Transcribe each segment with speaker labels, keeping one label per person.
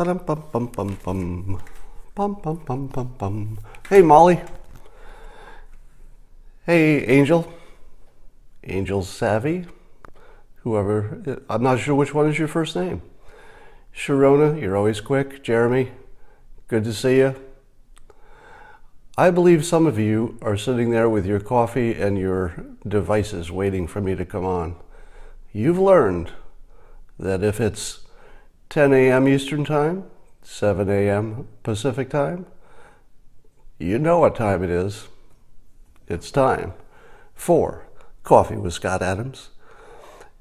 Speaker 1: Ba-dum-bum-bum-bum-bum. Bum-bum-bum-bum-bum. Hey, Molly. Hey, Angel. Angel Savvy. Whoever. I'm not sure which one is your first name. Sharona, you're always quick. Jeremy, good to see you. I believe some of you are sitting there with your coffee and your devices waiting for me to come on. You've learned that if it's 10 a.m. Eastern Time, 7 a.m. Pacific Time, you know what time it is. It's time for Coffee with Scott Adams.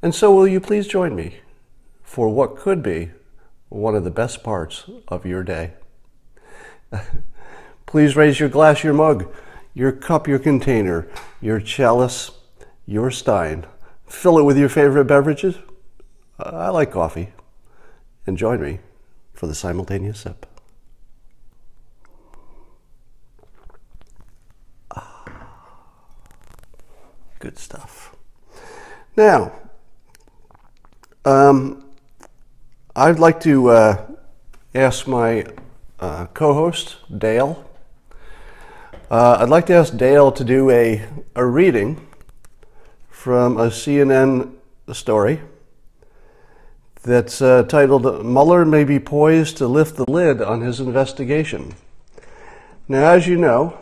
Speaker 1: And so will you please join me for what could be one of the best parts of your day. Please raise your glass, your mug, your cup, your container, your chalice, your stein. Fill it with your favorite beverages. I like coffee. And join me for the simultaneous sip. Good stuff. Now, I'd like to ask my co-host, Dale. I'd like to ask Dale to do a reading from a CNN story that's titled, Mueller may be poised to lift the lid on his investigation. Now, as you know,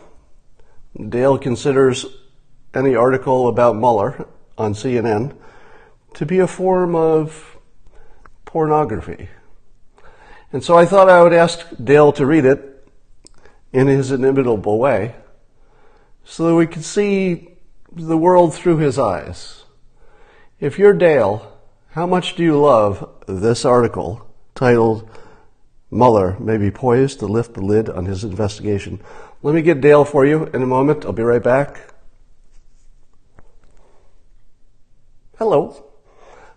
Speaker 1: Dale considers any article about Mueller on CNN to be a form of pornography. And so I thought I would ask Dale to read it in his inimitable way so that we could see the world through his eyes. If you're Dale, how much do you love this article titled, Mueller may be poised to lift the lid on his investigation? Let me get Dale for you in a moment. I'll be right back. Hello.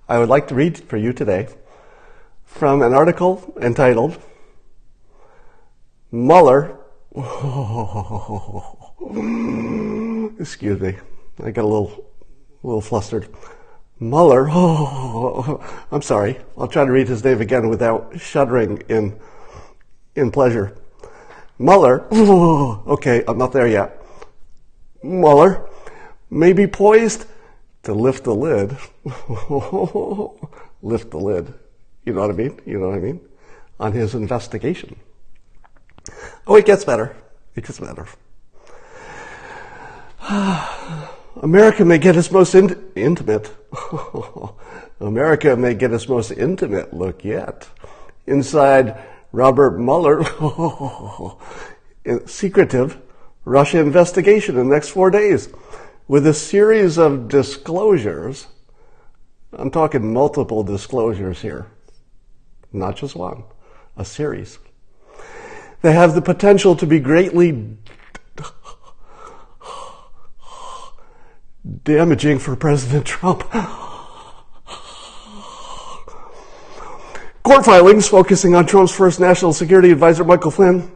Speaker 1: I would like to read for you today from an article entitled, Mueller, excuse me, I got a little flustered. Mueller, I'm sorry, I'll try to read his name again without shuddering in pleasure. Mueller, okay, I'm not there yet. Mueller may be poised to lift the lid. Lift the lid. You know what I mean? You know what I mean? On his investigation. Oh, it gets better. It gets better. America may get its most intimate. America may get its most intimate look yet inside Robert Mueller's secretive Russia investigation in the next 4 days with a series of disclosures. I'm talking multiple disclosures here. Not just one, a series. They have the potential to be greatly damaging for President Trump. Court filings focusing on Trump's first national security advisor, Michael Flynn,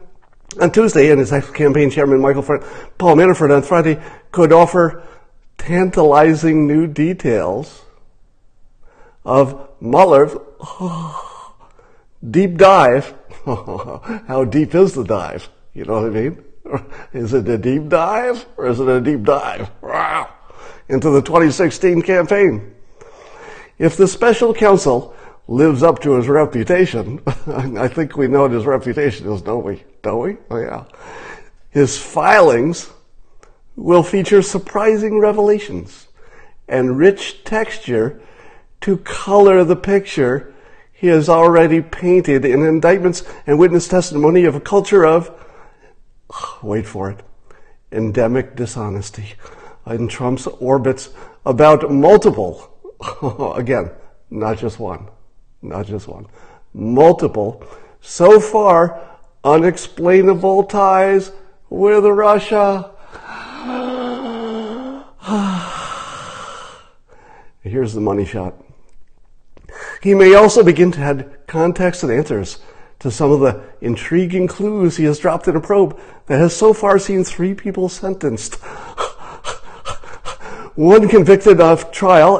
Speaker 1: on Tuesday, and his ex-campaign chairman, Paul Manafort, on Friday, could offer tantalizing new details of Mueller's deep dive. How deep is the dive? You know what I mean? Is it a deep dive or is it a deep dive? Wow. Into the 2016 campaign. If the special counsel lives up to his reputation, I think we know what his reputation is, don't we? Don't we? Oh, yeah. His filings will feature surprising revelations and rich texture to color the picture he has already painted in indictments and witness testimony of a culture of, wait for it, endemic dishonesty in Trump's orbits about multiple, again, not just one, multiple, so far unexplainable ties with Russia. Here's the money shot. He may also begin to add context and answers to some of the intriguing clues he has dropped in a probe that has so far seen 3 people sentenced. One convicted at trial,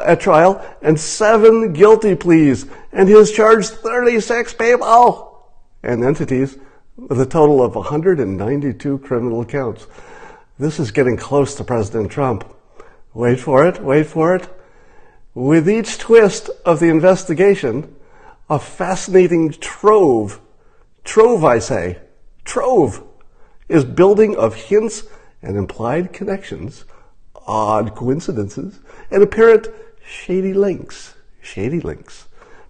Speaker 1: and 7 guilty pleas, and he has charged 36 people. and entities with a total of 192 criminal counts. This is getting close to President Trump. Wait for it, wait for it. With each twist of the investigation, a fascinating trove is building of hints and implied connections, odd coincidences, and apparent shady links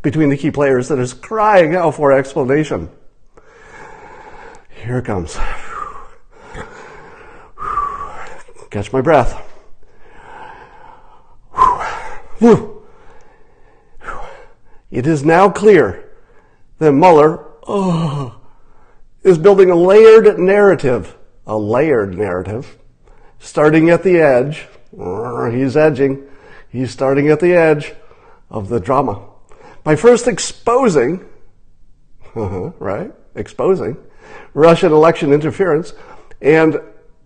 Speaker 1: between the key players that is crying out for explanation. Here it comes. Catch my breath. It is now clear that Mueller is building a layered narrative, starting at the edge. He's edging. He's starting at the edge of the drama by first exposing Russian election interference, and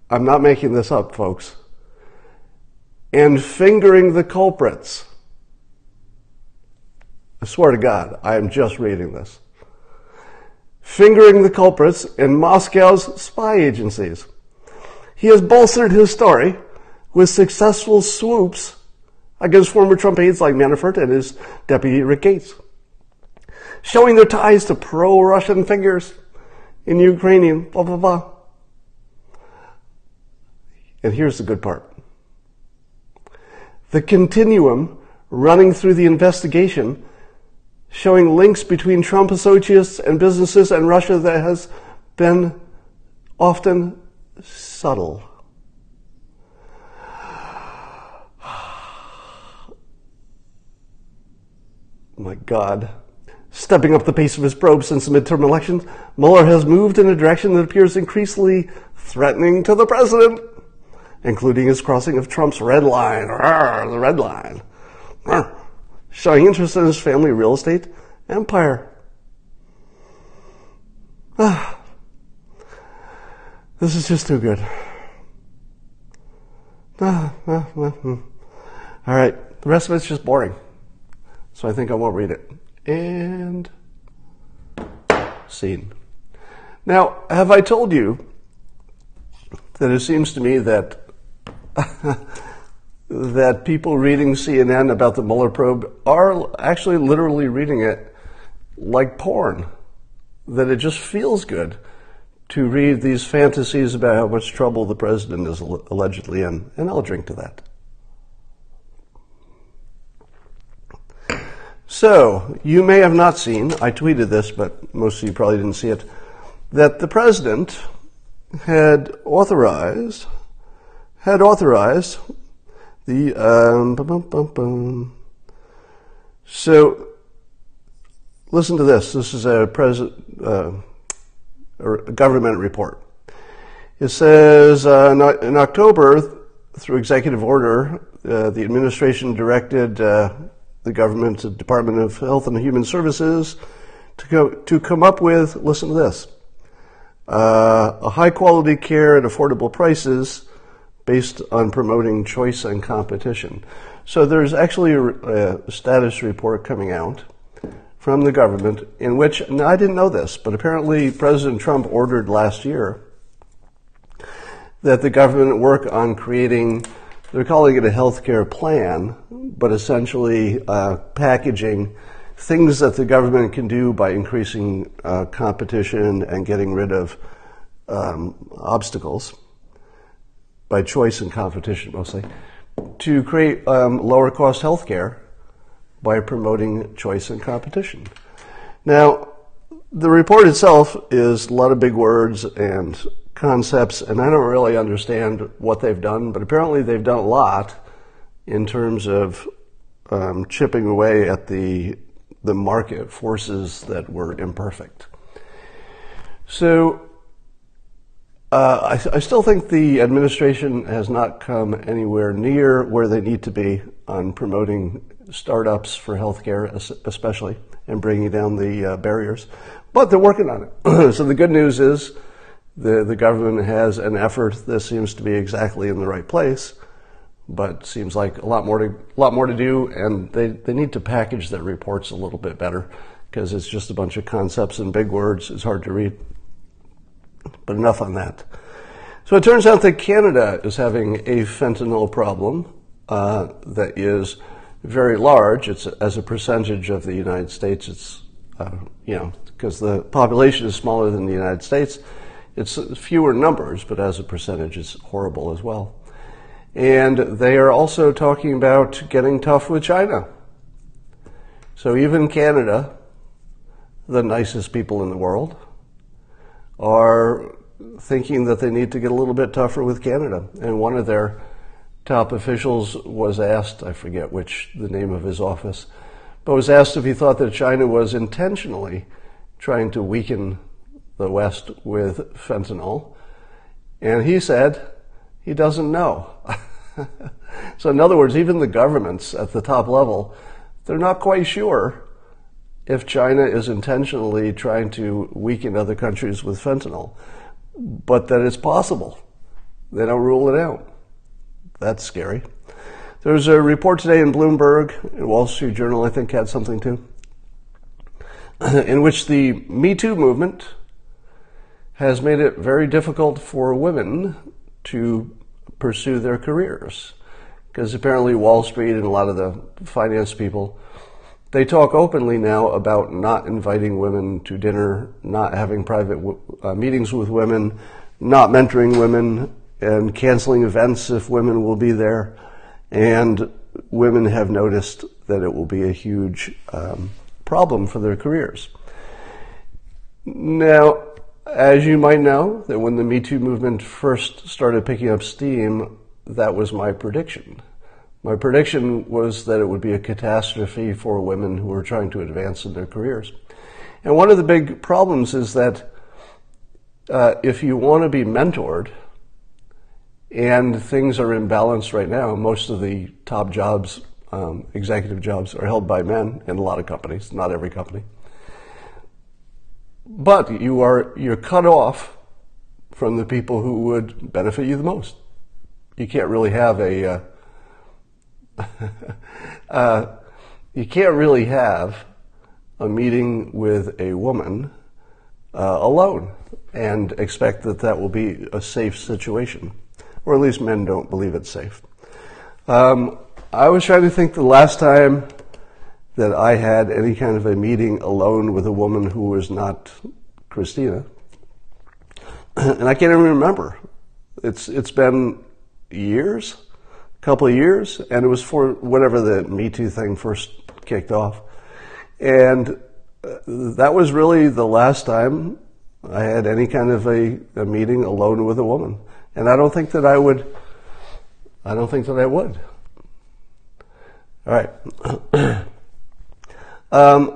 Speaker 1: I'm not making this up, folks, and fingering the culprits. I swear to God, I am just reading this. Fingering the culprits in Moscow's spy agencies. He has bolstered his story with successful swoops against former Trump aides like Manafort and his deputy Rick Gates, showing their ties to pro-Russian figures in Ukrainian, blah, blah, blah. And here's the good part. The continuum running through the investigation showing links between Trump associates and businesses and Russia that has been often subtle. My God. Stepping up the pace of his probe since the midterm elections, Mueller has moved in a direction that appears increasingly threatening to the president, including his crossing of Trump's red line, the red line, showing interest in his family real estate empire. This is just too good. All right, the rest of it's just boring, so I think I won't read it. And scene. Now, have I told you that it seems to me that that people reading CNN about the Mueller probe are actually literally reading it like porn? That it just feels good to read these fantasies about how much trouble the president is allegedly in, and I'll drink to that. So, you may have not seen, I tweeted this, but most of you probably didn't see it, that the president had authorized the, So, listen to this. This is a government report. It says, in October, through executive order, the administration directed the government, the Department of Health and Human Services, to come up with, listen to this, a high-quality care at affordable prices based on promoting choice and competition. So there's actually a status report coming out from the government in which, and I didn't know this, but apparently President Trump ordered last year that the government work on creating, they're calling it a healthcare plan, but essentially packaging things that the government can do by increasing competition and getting rid of obstacles, by choice and competition mostly, to create lower cost healthcare by promoting choice and competition. Now, the report itself is a lot of big words and concepts, and I don't really understand what they've done, but apparently they've done a lot in terms of chipping away at the market forces that were imperfect. So I still think the administration has not come anywhere near where they need to be on promoting startups for healthcare, especially, and bringing down the barriers. But they're working on it. So the good news is the government has an effort that seems to be exactly in the right place, but seems like a lot more to do, and they need to package their reports a little bit better, because it's just a bunch of concepts and big words. It's hard to read. But enough on that. So it turns out that Canada is having a fentanyl problem that is very large. It's as a percentage of the United States. It's, because the population is smaller than the United States, it's fewer numbers, but as a percentage, it's horrible as well. And they are also talking about getting tough with China. So even Canada, the nicest people in the world, are thinking that they need to get a little bit tougher with Canada. And one of their top officials was asked, I forget the name of his office, but was asked if he thought that China was intentionally trying to weaken the West with fentanyl. And he said he doesn't know. So in other words, even the governments at the top level, they're not quite sure if China is intentionally trying to weaken other countries with fentanyl, but that it's possible. They don't rule it out. That's scary. There's a report today in Bloomberg, and Wall Street Journal, I think, had something too, in which the Me Too movement has made it very difficult for women to pursue their careers. Because apparently Wall Street and a lot of the finance people, they talk openly now about not inviting women to dinner, not having private meetings with women, not mentoring women, and canceling events if women will be there. And women have noticed that it will be a huge problem for their careers. Now, as you might know, that when the Me Too movement first started picking up steam, that was my prediction. My prediction was that it would be a catastrophe for women who were trying to advance in their careers. And one of the big problems is that if you want to be mentored, and things are imbalanced right now, most of the top jobs, executive jobs, are held by men in a lot of companies, not every company. But you're cut off from the people who would benefit you the most. You can't really have a meeting with a woman alone and expect that will be a safe situation, or at least men don't believe it's safe. I was trying to think the last time that I had any kind of a meeting alone with a woman who was not Christina, and I can't even remember. It's been years, a couple of years, and it was for whenever the Me Too thing first kicked off. And that was really the last time I had any kind of a meeting alone with a woman. And I don't think that I would. All right. I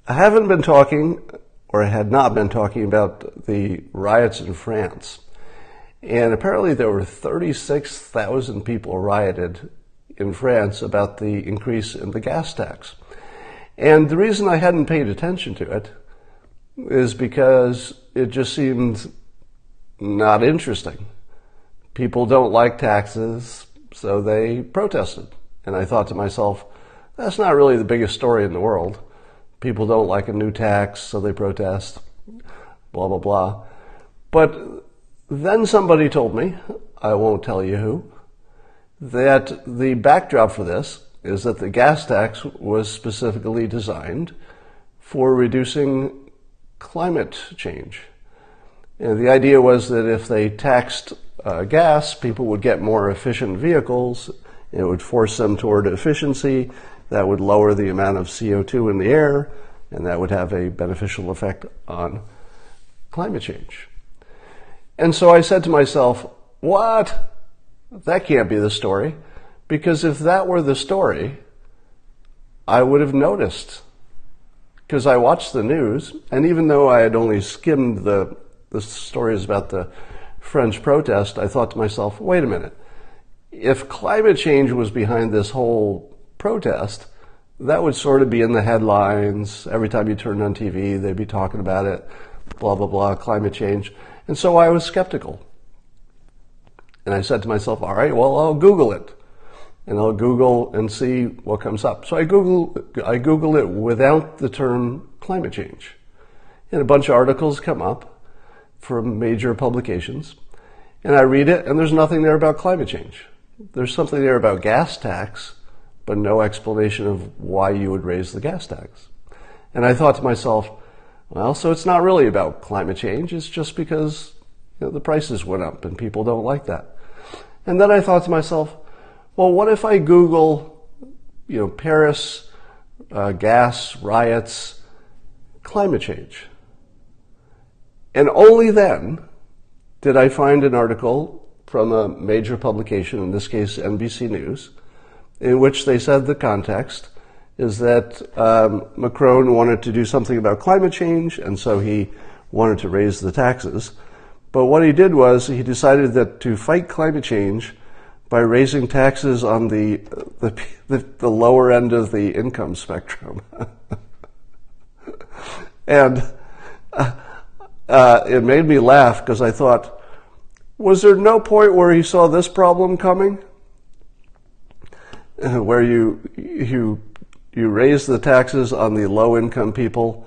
Speaker 1: haven't been talking, or I had not been talking about the riots in France. And apparently there were 36,000 people rioted in France about the increase in the gas tax. And the reason I hadn't paid attention to it is because it just seemed not interesting. People don't like taxes, so they protested. And I thought to myself, that's not really the biggest story in the world. People don't like a new tax, so they protest, blah, blah, blah. But then somebody told me, I won't tell you who, that the backdrop for this is that the gas tax was specifically designed for reducing climate change. And the idea was that if they taxed gas, people would get more efficient vehicles. It would force them toward efficiency. That would lower the amount of CO2 in the air, and that would have a beneficial effect on climate change. And so I said to myself, what? That can't be the story. Because if that were the story, I would have noticed. Because I watched the news, and even though I had only skimmed the stories about the French protest, I thought to myself, wait a minute. If climate change was behind this whole protest, that would sort of be in the headlines. Every time you turned on TV, they'd be talking about it, blah, blah, blah, climate change. And so I was skeptical. And I said to myself, all right, well, I'll Google it. and I'll Google and see what comes up. So I Google it without the term climate change. And a bunch of articles come up from major publications. And I read it, and there's nothing there about climate change. There's something there about gas tax, but no explanation of why you would raise the gas tax. And I thought to myself, well, so it's not really about climate change. It's just because the prices went up and people don't like that. And then I thought to myself, well, what if I Google, Paris, gas, riots, climate change? And only then did I find an article from a major publication, in this case NBC News, in which they said the context is that Macron wanted to do something about climate change, and so he wanted to raise the taxes. But what he did was he decided that to fight climate change by raising taxes on the lower end of the income spectrum. And it made me laugh because I thought, was there no point where he saw this problem coming? Where you raise the taxes on the low income people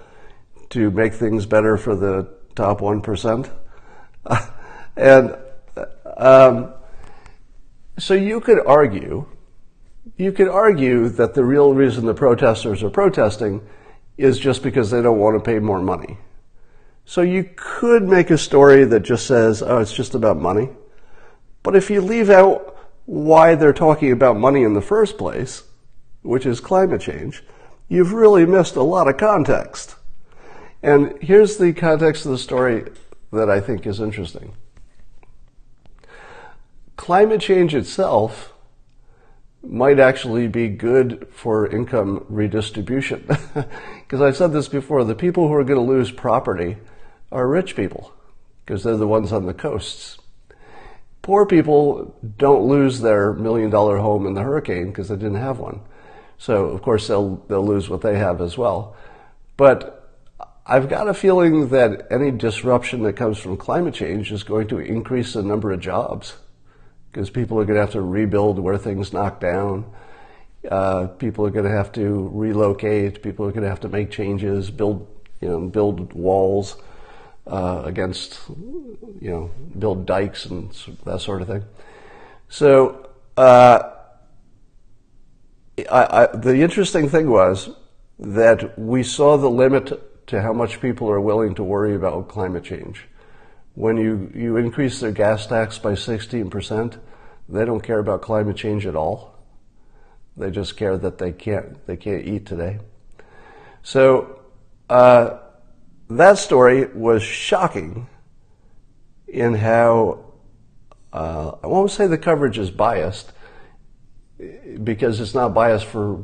Speaker 1: to make things better for the top 1%? So you could argue that the real reason the protesters are protesting is just because they don't want to pay more money. So you could make a story that just says, oh, it's just about money. But if you leave out why they're talking about money in the first place, which is climate change, you've really missed a lot of context. And here's the context of the story that I think is interesting. Climate change itself might actually be good for income redistribution. Because I've said this before, the people who are going to lose property are rich people, because they're the ones on the coasts. Poor people don't lose their $1 million home in the hurricane because they didn't have one. So, of course, they'll lose what they have as well. But I've got a feeling that any disruption that comes from climate change is going to increase the number of jobs, because people are going to have to rebuild where things knock down. People are going to have to relocate. People are going to have to make changes, build walls against, build dikes and that sort of thing. So the interesting thing was that we saw the limit to how much people are willing to worry about climate change. When you increase their gas tax by 16%, they don't care about climate change at all. They just care that they can't eat today. So that story was shocking in how I won't say the coverage is biased, because it's not biased for,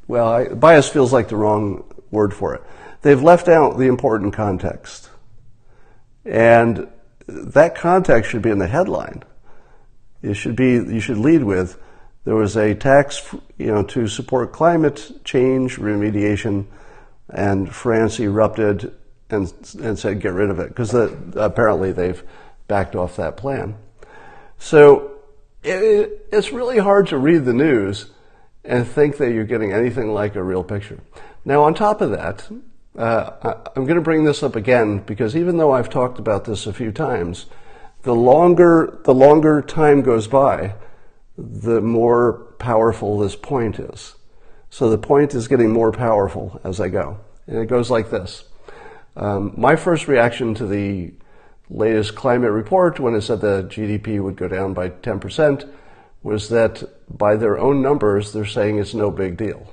Speaker 1: bias feels like the wrong word for it. They've left out the important context. And that context should be in the headline. You should lead with, there was a tax, to support climate change remediation, and France erupted and said get rid of it, because apparently they've backed off that plan. So it's really hard to read the news and think that you're getting anything like a real picture. Now, on top of that, I'm going to bring this up again, because even though I've talked about this a few times, the longer time goes by, the more powerful this point is. So the point is getting more powerful as I go. And it goes like this. My first reaction to the latest climate report, when it said the GDP would go down by 10%, was that by their own numbers, they're saying it's no big deal,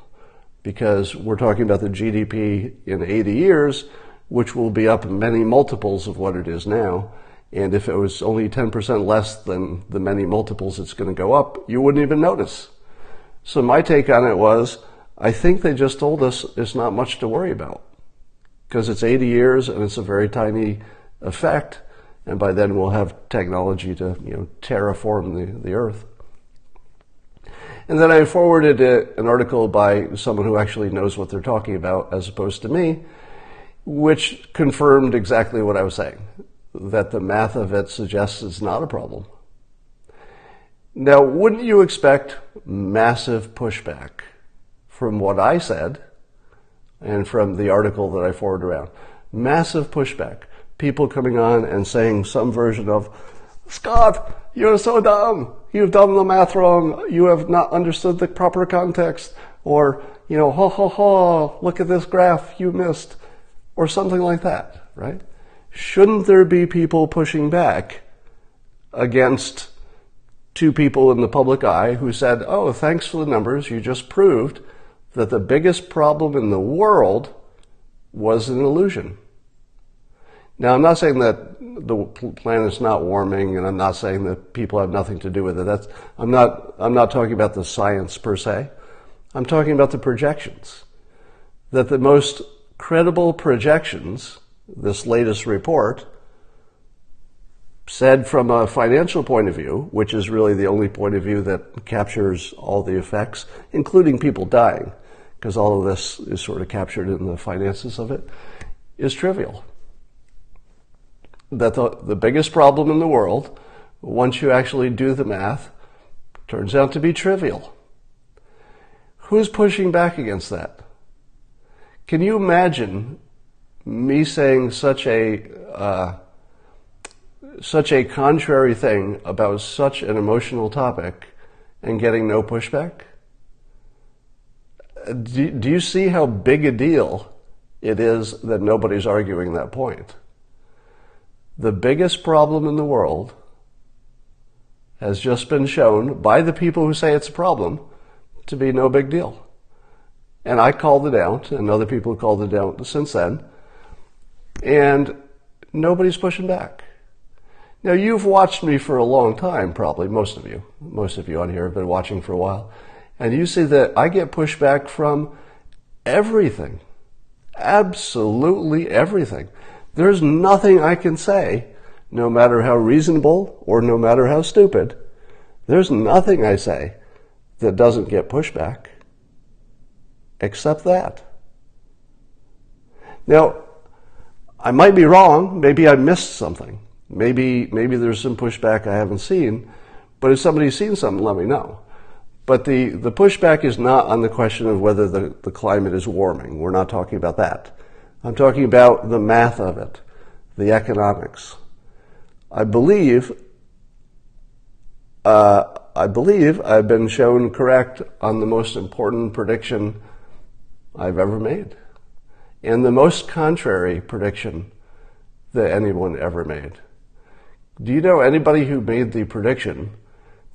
Speaker 1: because we're talking about the GDP in 80 years, which will be up many multiples of what it is now. And if it was only 10% less than the many multiples it's going to go up, you wouldn't even notice. So my take on it was, I think they just told us it's not much to worry about, because it's 80 years and it's a very tiny effect. And by then we'll have technology to, terraform the earth. And then I forwarded an article by someone who actually knows what they're talking about, as opposed to me, which confirmed exactly what I was saying, that the math of it suggests it's not a problem. Now, wouldn't you expect massive pushback from what I said and from the article that I forwarded around? Massive pushback. People coming on and saying some version of, Scott, you're so dumb. You've done the math wrong. You have not understood the proper context. Or, you know, ha ha ha, look at this graph you missed. Or something like that, right? Shouldn't there be people pushing back against two people in the public eye who said, oh, thanks for the numbers, you just proved that the biggest problem in the world was an illusion. Now, I'm not saying that the planet's not warming, and I'm not saying that people have nothing to do with it. I'm not talking about the science per se. I'm talking about the projections. That the most credible projections, this latest report, said from a financial point of view, which is really the only point of view that captures all the effects, including people dying, because all of this is sort of captured in the finances of it, is trivial. That the biggest problem in the world, once you actually do the math, turns out to be trivial. Who's pushing back against that? Can you imagine me saying such a contrary thing about such an emotional topic and getting no pushback? Do you see how big a deal it is that nobody's arguing that point? The biggest problem in the world has just been shown by the people who say it's a problem to be no big deal. And I called it out, and other people have called it out since then, and nobody's pushing back. Now, you've watched me for a long time, probably, most of you on here have been watching for a while, and you see that I get pushback from everything, absolutely everything. There's nothing I can say, no matter how reasonable or no matter how stupid, there's nothing I say that doesn't get pushback, except that. Now, I might be wrong, maybe I missed something. Maybe there's some pushback I haven't seen, but if somebody's seen something, let me know. But the pushback is not on the question of whether the climate is warming. We're not talking about that. I'm talking about the math of it, the economics. I believe I've been shown correct on the most important prediction I've ever made, and the most contrary prediction that anyone ever made. Do you know anybody who made the prediction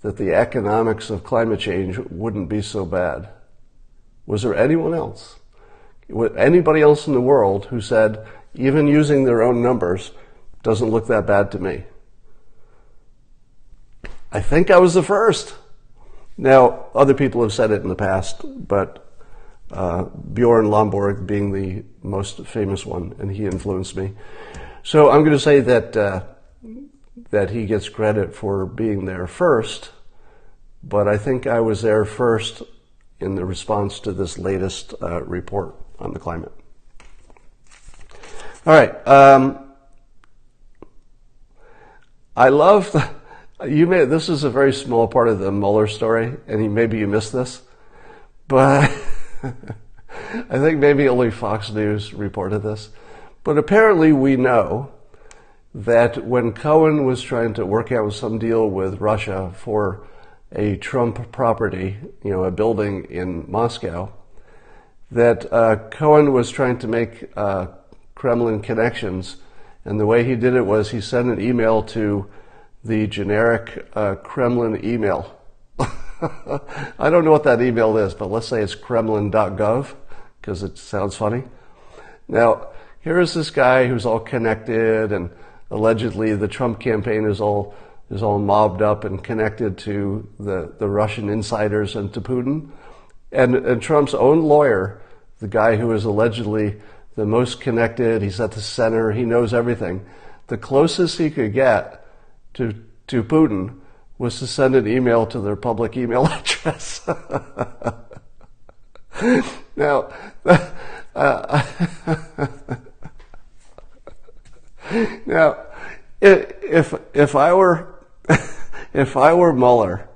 Speaker 1: that the economics of climate change wouldn't be so bad? Was there anyone else? Anybody else in the world who said, even using their own numbers, doesn't look that bad to me? I think I was the first. Now, other people have said it in the past, but Bjorn Lomborg being the most famous one, and he influenced me. So I'm going to say that he gets credit for being there first, but I think I was there first in the response to this latest report on the climate. All right. I love this is a very small part of the Mueller story, and maybe you missed this, but I think maybe only Fox News reported this. But apparently we know that when Cohen was trying to work out some deal with Russia for a Trump property, a building in Moscow, that Cohen was trying to make Kremlin connections, and the way he did it was he sent an email to the generic Kremlin email. I don't know what that email is, but let's say it's kremlin.gov, because it sounds funny. Now, here is this guy who's all connected, and allegedly the Trump campaign is all mobbed up and connected to the Russian insiders and to Putin. And Trump's own lawyer, the guy who is allegedly the most connected, he's at the center, he knows everything. The closest he could get to Putin was to send an email to their public email address. Now, now, if I were Mueller,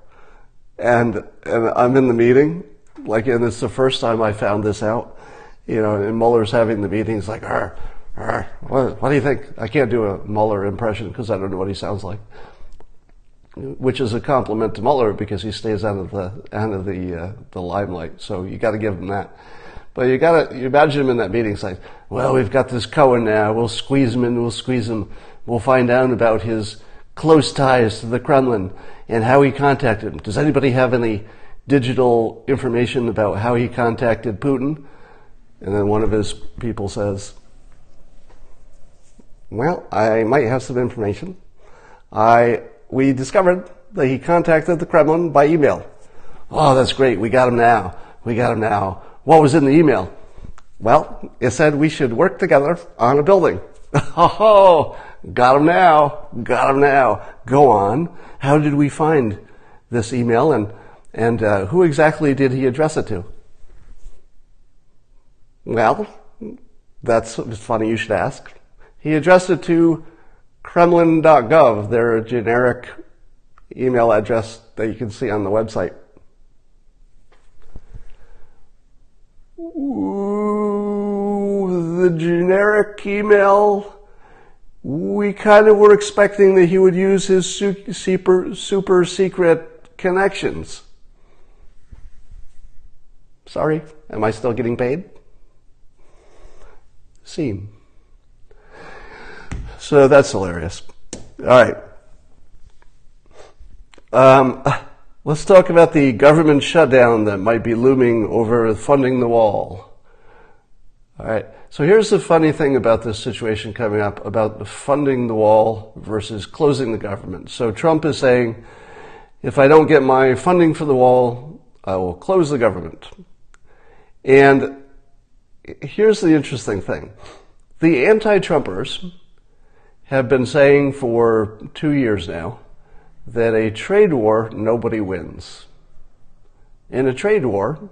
Speaker 1: And I'm in the meeting, and it's the first time I found this out, and Mueller's having the meeting. He's like, what do you think? I can't do a Mueller impression because I don't know what he sounds like, which is a compliment to Mueller because he stays out of the limelight. So you got to give him that. But you imagine him in that meeting saying, well, we've got this Cohen now. We'll squeeze him in. We'll squeeze him. We'll find out about his close ties to the Kremlin and how he contacted him. Does anybody have any digital information about how he contacted Putin? And then one of his people says, well, I might have some information. We discovered that he contacted the Kremlin by email. Oh, that's great. We got him now. What was in the email? Well, it said we should work together on a building. Oh, got him now. Go on. How did we find this email, and who exactly did he address it to? Well, it's funny you should ask. He addressed it to Kremlin.gov, their generic email address that you can see on the website. Ooh, the generic email. We kind of were expecting that he would use his super secret connections. Sorry, am I still getting paid? Scene. So that's hilarious. All right. Let's talk about the government shutdown that might be looming over funding the wall. All right. So here's the funny thing about this situation coming up about funding the wall versus closing the government. So Trump is saying, if I don't get my funding for the wall, I will close the government. And here's the interesting thing. The anti-Trumpers have been saying for 2 years now that a trade war, nobody wins. In a trade war,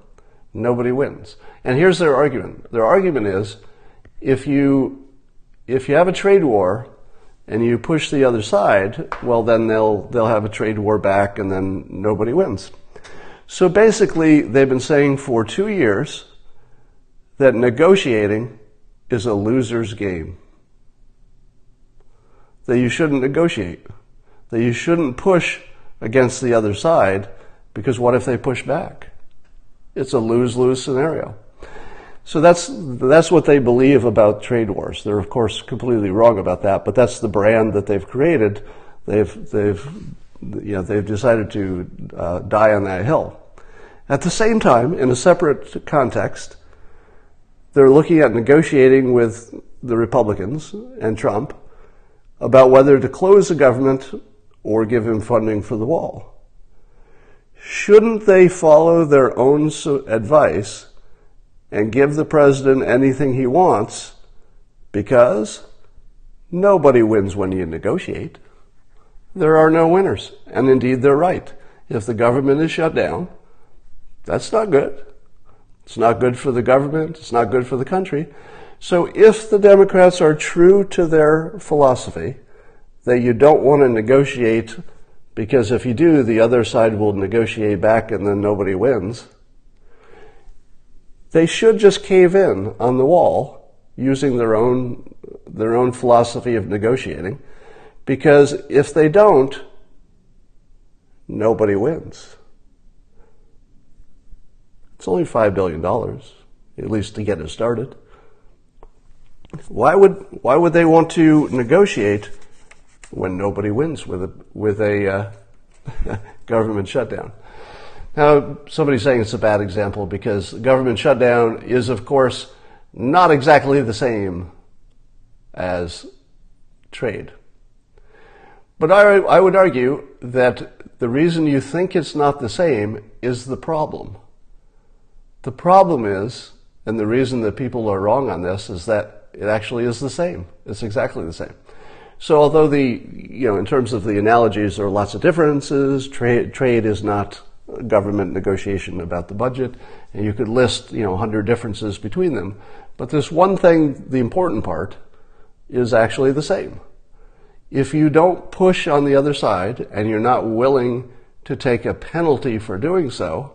Speaker 1: nobody wins. And here's their argument. Their argument is, if you have a trade war and you push the other side, well, then they'll have a trade war back and then nobody wins. So basically, they've been saying for 2 years that negotiating is a loser's game. That you shouldn't negotiate. That you shouldn't push against the other side, because what if they push back? It's a lose-lose scenario. So that's what they believe about trade wars. They're of course completely wrong about that, but that's the brand that they've created. They've decided to die on that hill. At the same time, in a separate context, they're looking at negotiating with the Republicans and Trump about whether to close the government or give him funding for the wall. Shouldn't they follow their own advice and give the president anything he wants? Because nobody wins when you negotiate. There are no winners. And indeed, they're right. If the government is shut down, that's not good. It's not good for the government. It's not good for the country. So if the Democrats are true to their philosophy that you don't want to negotiate, because if you do, the other side will negotiate back and then nobody wins, they should just cave in on the wall using their own philosophy of negotiating, because if they don't, nobody wins. It's only $5 billion, at least to get it started. Why would they want to negotiate when nobody wins with a government shutdown? Now, somebody's saying it's a bad example because government shutdown is, of course, not exactly the same as trade. But I would argue that the reason you think it's not the same is the problem. The problem is, and the reason that people are wrong on this, is that it actually is the same. It's exactly the same. So although in terms of the analogies, there are lots of differences. Trade is not government negotiation about the budget, and you could list 100 differences between them. But this one thing, the important part, is actually the same. If you don't push on the other side and you're not willing to take a penalty for doing so,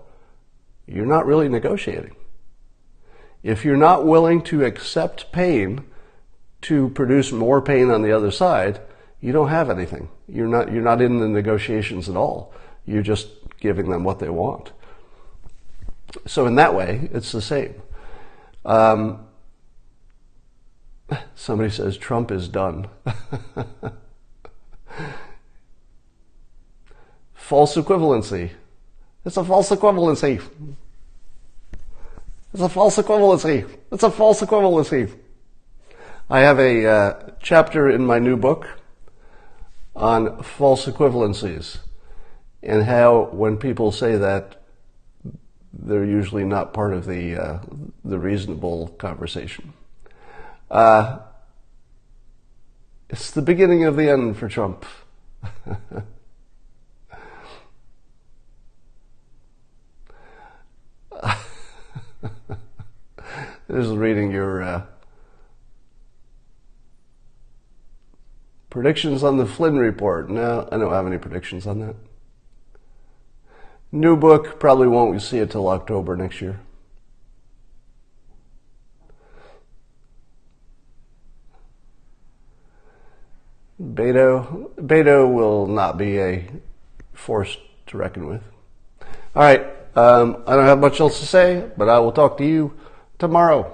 Speaker 1: you're not really negotiating. If you're not willing to accept pain to produce more pain on the other side, you don't have anything. You're not in the negotiations at all. You're just giving them what they want. So in that way, it's the same. Somebody says Trump is done. False equivalency. It's a false equivalency. It's a false equivalency. It's a false equivalency. I have a chapter in my new book on false equivalencies and how when people say that, they're usually not part of the reasonable conversation. It's the beginning of the end for Trump. This is reading your predictions on the Flynn report. No, I don't have any predictions on that. New book, probably won't see it till October next year. Beto will not be a force to reckon with. All right, I don't have much else to say, but I will talk to you tomorrow.